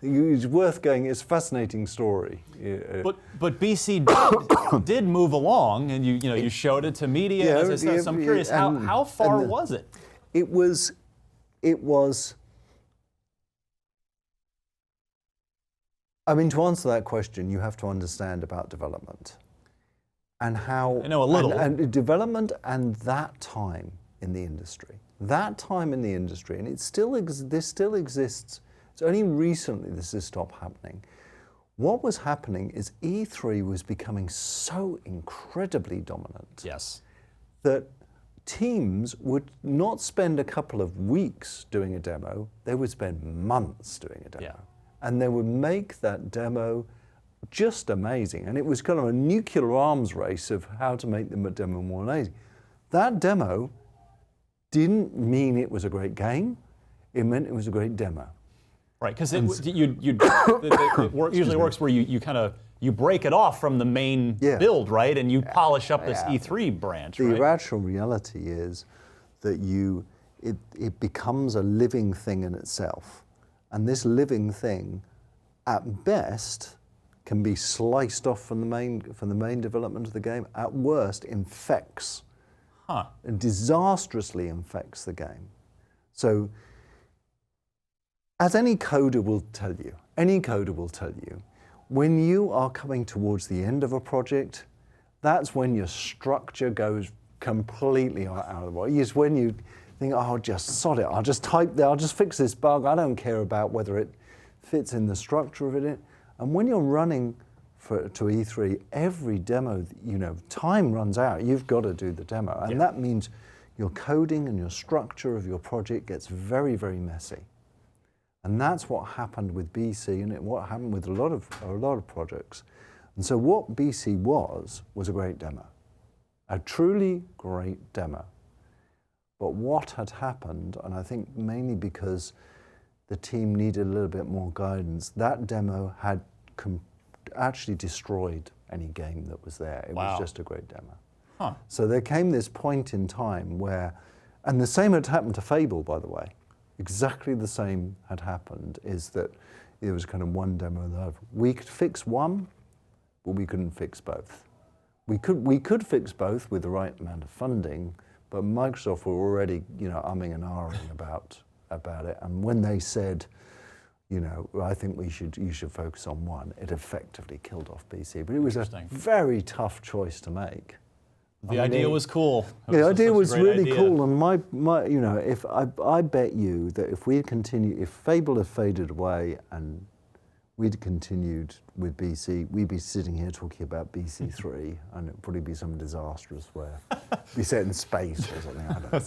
It's worth going. It's a fascinating story. But BC did move along, and you showed it to media. Yeah, as I said, so I'm curious, how far was it? It was. I mean, to answer that question, you have to understand about development and how. I know a little. And development and that time in the industry. That time in the industry, and this still exists. It's only recently this has stopped happening. What was happening is E3 was becoming so incredibly dominant. Yes. That teams would not spend a couple of weeks doing a demo, they would spend months doing a demo. Yeah. And they would make that demo just amazing. And it was kind of a nuclear arms race of how to make the demo more amazing. That demo didn't mean it was a great game, it meant it was a great demo. Right, because it usually works where you break it off from the main build, right? And you polish up this E3 branch, right? The actual reality is that it becomes a living thing in itself. And this living thing, at best, can be sliced off from the main development of the game. At worst, infects, and disastrously infects the game. So, as any coder will tell you, when you are coming towards the end of a project, that's when your structure goes completely out of the way. It's when you think, oh, just sod it, I'll just type there, I'll just fix this bug, I don't care about whether it fits in the structure of it. And when you're running to E3, every demo, time runs out, you've got to do the demo. And that means your coding and your structure of your project gets very, very messy. And that's what happened with BC, and what happened with a lot of projects. And so what BC was a great demo, a truly great demo. But what had happened, and I think mainly because the team needed a little bit more guidance, that demo had actually destroyed any game that was there. It was just a great demo. So there came this point in time where, and the same had happened to Fable, by the way. Exactly the same had happened, is that there was kind of one demo that we could fix one, but we couldn't fix both. We could fix both with the right amount of funding, but Microsoft were already, umming and ahhing about it. And when they said, I think you should focus on one, it effectively killed off BC. But it was a very tough choice to make. The idea was cool. The idea was really cool, and if I bet you that if Fable had faded away and we'd continued with BC, we'd be sitting here talking about BC3, and it'd probably be some disastrous where we'd be set in space or something. I don't know.